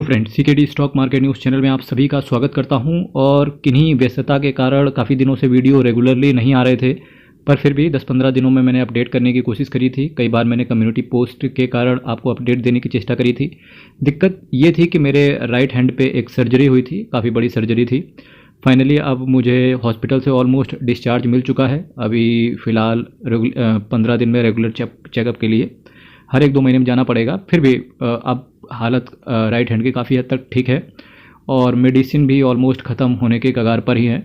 Friend CKD stock market news channel में आप सभी का स्वागत करता हूं। और किन्हीं व्यस्तता के कारण काफ़ी दिनों से वीडियो रेगुलरली नहीं आ रहे थे, पर फिर भी 10-15 दिनों में मैंने अपडेट करने की कोशिश करी थी। कई बार मैंने कम्युनिटी पोस्ट के कारण आपको अपडेट देने की चेष्टा करी थी। दिक्कत ये थी कि मेरे राइट हैंड पे एक सर्जरी हुई थी, काफ़ी बड़ी सर्जरी थी। फाइनली अब मुझे हॉस्पिटल से ऑलमोस्ट डिस्चार्ज मिल चुका है। अभी फ़िलहाल 15 दिन में रेगुलर चेकअप के लिए हर 1-2 महीने में जाना पड़ेगा। फिर भी अब हालत राइट हैंड की काफ़ी हद तक ठीक है और मेडिसिन भी ऑलमोस्ट ख़त्म होने के कगार पर ही है,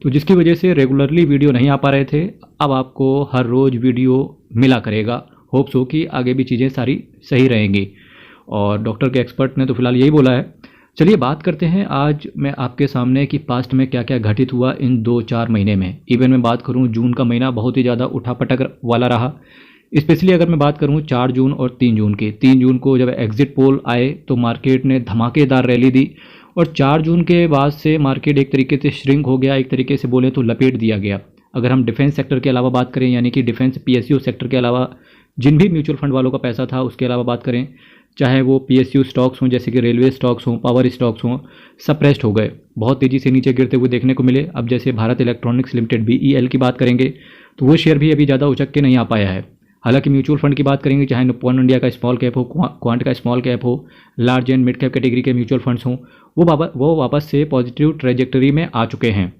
तो जिसकी वजह से रेगुलरली वीडियो नहीं आ पा रहे थे। अब आपको हर रोज़ वीडियो मिला करेगा। होप्स हो कि आगे भी चीज़ें सारी सही रहेंगी। और डॉक्टर के एक्सपर्ट ने तो फिलहाल यही बोला है। चलिए बात करते हैं आज मैं आपके सामने कि पास्ट में क्या क्या घटित हुआ इन 2-4 महीने में। इवन मैं बात करूं, जून का महीना बहुत ही ज़्यादा उठापटक वाला रहा। स्पेशली अगर मैं बात करूं 4 जून और 3 जून की, 3 जून को जब एग्जिट पोल आए तो मार्केट ने धमाकेदार रैली दी और 4 जून के बाद से मार्केट एक तरीके से श्रिंक हो गया, एक तरीके से बोले तो लपेट दिया गया। अगर हम डिफेंस सेक्टर के अलावा बात करें, यानी कि डिफेंस पीएसयू सेक्टर के अलावा जिन भी म्यूचुअल फंड वालों का पैसा था उसके अलावा बात करें, चाहे वो पीएसयू स्टॉक्स हों, जैसे कि रेलवे स्टॉक्स हों, पावर स्टॉक्स हों, सप्रेस्ड हो गए, बहुत तेज़ी से नीचे गिरते हुए देखने को मिले। अब जैसे भारत इलेक्ट्रॉनिक्स लिमिटेड BEL की बात करेंगे तो वो शेयर भी अभी ज़्यादा उछक के नहीं आ पाया है। हालांकि म्यूचुअल फंड की बात करेंगे, चाहे निप्पॉन इंडिया का स्मॉल कैप हो, क्वांट का स्मॉल कैप हो, large and mid cap category के म्यूचुअल फंड्स हों, वो वापस से पॉजिटिव ट्रेजेक्टरी में आ चुके हैं।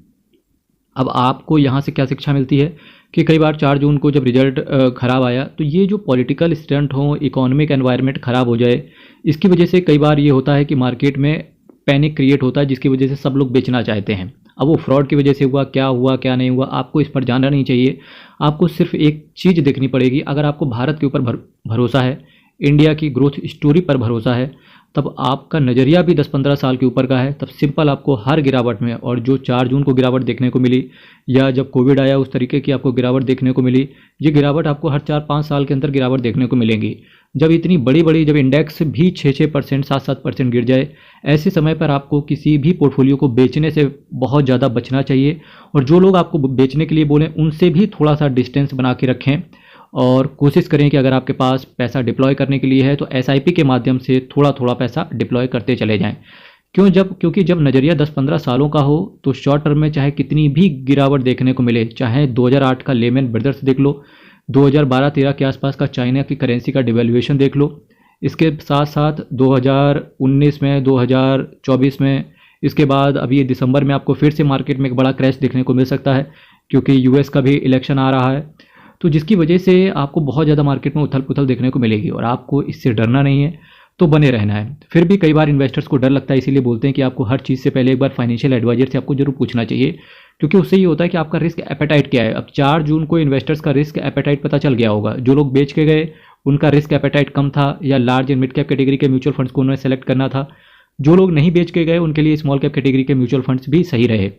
अब आपको यहाँ से क्या शिक्षा मिलती है कि कई बार 4 जून को जब रिजल्ट ख़राब आया तो ये जो पॉलिटिकल स्टंट हो, इकोनॉमिक एनवायरनमेंट ख़राब हो जाए, इसकी वजह से कई बार ये होता है कि मार्केट में पैनिक क्रिएट होता है, जिसकी वजह से सब लोग बेचना चाहते हैं। अब वो फ्रॉड की वजह से हुआ क्या नहीं हुआ, आपको इस पर जानना नहीं चाहिए। आपको सिर्फ एक चीज़ देखनी पड़ेगी। अगर आपको भारत के ऊपर भरोसा है, इंडिया की ग्रोथ स्टोरी पर भरोसा है, तब आपका नज़रिया भी 10-15 साल के ऊपर का है, तब सिंपल आपको हर गिरावट में, और जो 4 जून को गिरावट देखने को मिली या जब कोविड आया उस तरीके की आपको गिरावट देखने को मिली, ये गिरावट आपको हर 4-5 साल के अंदर गिरावट देखने को मिलेंगी। जब इतनी बड़ी जब इंडेक्स भी 6-6%, 7-7% गिर जाए, ऐसे समय पर आपको किसी भी पोर्टफोलियो को बेचने से बहुत ज़्यादा बचना चाहिए। और जो लोग आपको बेचने के लिए बोलें उनसे भी थोड़ा सा डिस्टेंस बना के रखें और कोशिश करें कि अगर आपके पास पैसा डिप्लॉय करने के लिए है तो SIP के माध्यम से थोड़ा पैसा डिप्लॉय करते चले जाएं। क्योंकि जब नज़रिया 10-15 सालों का हो तो शॉर्ट टर्म में चाहे कितनी भी गिरावट देखने को मिले, चाहे 2008 का लेमन ब्रदर्स देख लो, 2012-13 के आसपास का चाइना की करेंसी का डिवेल्यूएशन देख लो, इसके साथ साथ 2019 में, 2024 में, इसके बाद अभी दिसंबर में आपको फिर से मार्केट में एक बड़ा क्रैश देखने को मिल सकता है क्योंकि US का भी इलेक्शन आ रहा है। तो जिसकी वजह से आपको बहुत ज़्यादा मार्केट में उथल पुथल देखने को मिलेगी और आपको इससे डरना नहीं है, तो बने रहना है। फिर भी कई बार इन्वेस्टर्स को डर लगता है, इसीलिए बोलते हैं कि आपको हर चीज़ से पहले एक बार फाइनेंशियल एडवाइजर से आपको जरूर पूछना चाहिए, क्योंकि उससे ये होता है कि आपका रिस्क एपेटाइट क्या है। अब 4 जून को इन्वेस्टर्स का रिस्क एपेटाइट पता चल गया होगा। जो लोग बेच के गए उनका रिस्क एपेटाइट कम था, या large and mid cap category के म्यूचुअल फंड्स को उन्हें सेलेक्ट करना था। जो लोग नहीं बेच के गए उनके लिए स्मॉल कैप कैटेगरी के म्यूचुअल फंड्स भी सही रहे।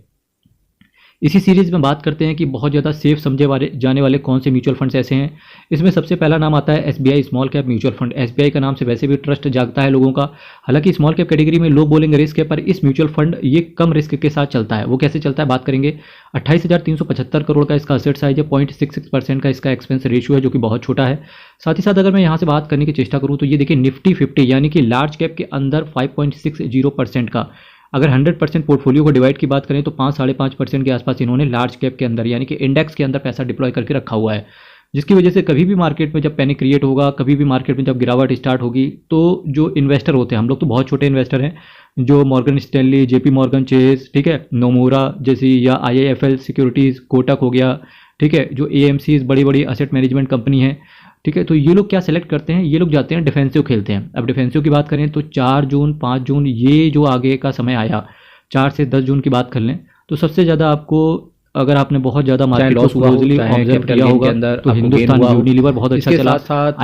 इसी सीरीज़ में बात करते हैं कि बहुत ज़्यादा सेफ समझे जाने वाले कौन से म्यूचुअल फंड्स ऐसे हैं। इसमें सबसे पहला नाम आता है SBI small cap mutual fund. SBI का नाम से वैसे भी ट्रस्ट जागता है लोगों का। हालांकि स्मॉल कैप कैटेगरी में लोग बोलेंगे रिस्क है, पर इस म्यूचुअल फंड ये कम रिस्क के साथ चलता है। वो कैसे चलता है बात करेंगे। 28,375 करोड़ का इसका असेट साइज है, 0.66% का इसका एक्सपेंस रेशियो है, जो कि बहुत छोटा है। साथ ही साथ अगर मैं यहाँ से बात करने की चेष्टा करूँ तो ये देखिए निफ्टी 50 यानी कि लार्ज कैप के अंदर 5.60% का, अगर 100% पोर्टफोलियो को डिवाइड की बात करें तो 5-5.5% के आसपास इन्होंने लार्ज कैप के अंदर यानी कि इंडेक्स के अंदर पैसा डिप्लॉय करके रखा हुआ है। जिसकी वजह से कभी भी मार्केट में जब पैनिक क्रिएट होगा, कभी भी मार्केट में जब गिरावट स्टार्ट होगी, तो जो इन्वेस्टर होते हैं, हम लोग तो बहुत छोटे इन्वेस्टर हैं, जो Morgan Stanley, JP Morgan Chase, ठीक है, नोमोरा जैसी, या IIFL सिक्योरिटीज़, कोटक हो गया, ठीक है, जो AMCs बड़ी असेट मैनेजमेंट कंपनी है, ठीक है, तो ये लोग क्या सेलेक्ट करते हैं, ये लोग जाते हैं डिफेंसिव खेलते हैं। अब डिफेंसिव की बात करें तो 4 जून, 5 जून, ये जो आगे का समय आया, 4 से 10 जून की बात कर लें तो सबसे ज़्यादा आपको, अगर आपने बहुत ज़्यादा मार्केट लॉस हुआ ऑब्जर्व किया होगा तो हिंदुस्तान यूनिलीवर बहुत अच्छा चला,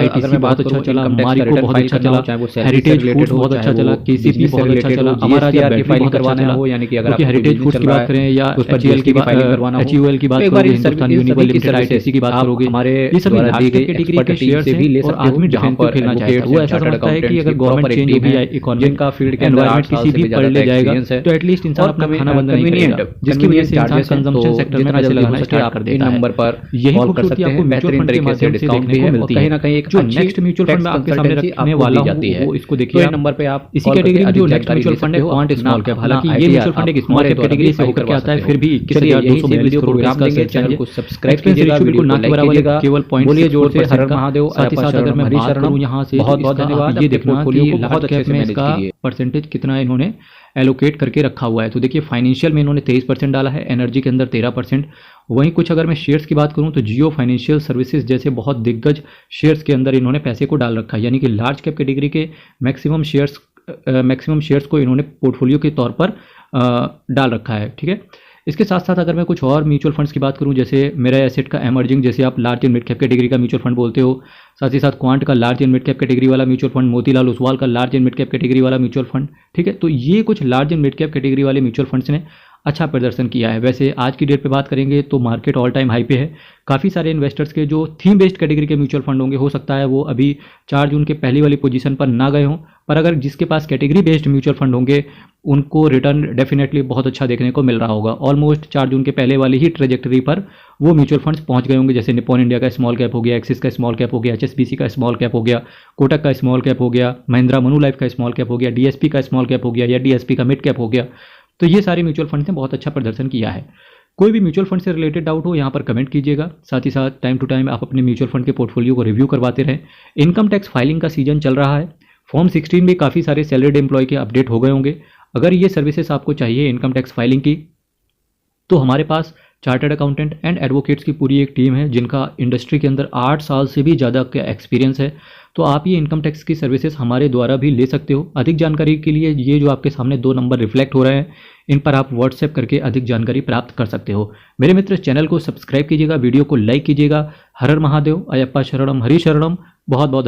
ITC बहुत अच्छा चला, मारिको बहुत अच्छा चला, हेरिटेज फूड्स बहुत अच्छा चला, KCP बहुत अच्छा चला, हमारा की फाइलिंग करवाना हो, यानी कि अगर हेरिटेज फूड्स की बात करें या HUL की बात करोगे, हिंदुस्तान यूनिलीवर लिमिटेड, ITC की बात करोगे, ये सभी लार्ज कैटेगरी के शेयर्स हैं और आदमी डिफेंसिव खेलना चाहता है। वो ऐसा समझता है कि अगर गवर्नमेंट चेंज होगी या इकोनॉमिक का फील्ड के एनवायरनमेंट किसी भी पढ़ ले जाएगा तो एटलीस्ट इंसान अपना खाना बंद नहीं करेगा, जिसकी वजह से इंसान कंजम्पशन सेक्टर में पैसे लगाना स्टार्ट कर देता है। नंबर पर यही खूबसूरती आपको म्यूचुअल फंड के माध्यम से देखने को मिलती है। कहीं ना कहीं एक नेक्स्ट म्यूचुअल फंड में आपके सामने रखने वाला हूं वो इसको देखिए। नंबर पे आप इसी कैटेगरी में जो नेक्स्ट म्यूचुअल फंड है क्वांट स्मॉल कैप, हालांकि ये म्यूचुअल फंड एक स्मॉल कैप कैटेगरी से होकर के आता है, फिर भी 21,242 करोड़ का चैनल को सब्सक्राइब कीजिएगा, वीडियो को लाइक कीजिएगा, केवल बोलिए जोर से हर हर महादेव। साथ ही साथ अगर मैं बात करूं यहाँ से बहुत बहुत धन्यवाद, ये देखना कि लार्ज कैप में इसका परसेंटेज कितना इन्होंने एलोकेट करके रखा हुआ है। तो देखिए फाइनेंशियल में इन्होंने 23% डाला है, एनर्जी के अंदर 13%। वहीं कुछ अगर मैं शेयर्स की बात करूं तो जियो फाइनेंशियल सर्विसेज जैसे बहुत दिग्गज शेयर्स के अंदर इन्होंने पैसे को डाल रखा है, यानी कि लार्ज कैप कैटेगरी के मैक्सिमम शेयर्स को इन्होंने पोर्टफोलियो के तौर पर डाल रखा है। ठीक है, इसके साथ साथ अगर मैं कुछ और म्यूचुअल फंड्स की बात करूं, जैसे मेरा एसेट का एमर्जिंग, जैसे आप large and mid cap category का म्यूचुअल फंड बोलते हो, साथ ही साथ क्वांट का large and mid cap category वाला म्यूचुअल फंड, मोतीलाल ओसवाल का large and mid cap category वाला म्यूचुअल फंड। ठीक है, तो ये कुछ large and mid cap category वाले म्यूचुअल फंड्स ने अच्छा प्रदर्शन किया है। वैसे आज की डेट पे बात करेंगे तो मार्केट ऑल टाइम हाई पे है। काफ़ी सारे इन्वेस्टर्स के जो थीम बेस्ड कैटेगरी के म्यूचुअल फंड होंगे, हो सकता है वो अभी 4 जून के पहली वाली पोजीशन पर ना गए हों, पर अगर जिसके पास कैटेगरी बेस्ड म्यूचुअल फंड होंगे उनको रिटर्न डेफिनेटली बहुत अच्छा देखने को मिल रहा होगा। ऑलमोस्ट 4 जून के पहले वाली ही ट्रेजेक्टरी पर वो म्यूचुअल फंड्स पहुंच गए होंगे, जैसे निप्पॉन इंडिया का स्मॉल कैप हो गया, एक्सिस का स्मॉल कैप हो गया, HSBC का स्मॉल कैप हो गया, कोटक का स्मॉल कैप हो गया, महिंद्रा मनुलाइफ का स्मॉल कैप हो गया, DSP का स्मॉल कैप हो गया या DSP का मिड कैप हो गया। तो ये सारे म्यूचुअल फंड्स ने बहुत अच्छा प्रदर्शन किया है। कोई भी म्यूचुअल फंड से रिलेटेड डाउट हो यहाँ पर कमेंट कीजिएगा। साथ ही साथ टाइम टू टाइम आप अपने म्यूचुअल फंड के पोर्टफोलियो को रिव्यू करवाते रहें। इनकम टैक्स फाइलिंग का सीजन चल रहा है, फॉर्म 16 में काफ़ी सारे सैलरीड एम्प्लॉय के अपडेट हो गए होंगे। अगर ये सर्विसेज आपको चाहिए इनकम टैक्स फाइलिंग की, तो हमारे पास चार्टर्ड अकाउंटेंट एंड एडवोकेट्स की पूरी एक टीम है जिनका इंडस्ट्री के अंदर 8 साल से भी ज़्यादा का एक्सपीरियंस है। तो आप ये इनकम टैक्स की सर्विसेज हमारे द्वारा भी ले सकते हो। अधिक जानकारी के लिए ये जो आपके सामने 2 नंबर रिफ्लेक्ट हो रहे हैं, इन पर आप व्हाट्सएप करके अधिक जानकारी प्राप्त कर सकते हो। मेरे मित्र, चैनल को सब्सक्राइब कीजिएगा, वीडियो को लाइक कीजिएगा। हर हर महादेव, अयप्पा शरणम, हरि शरणम। बहुत बहुत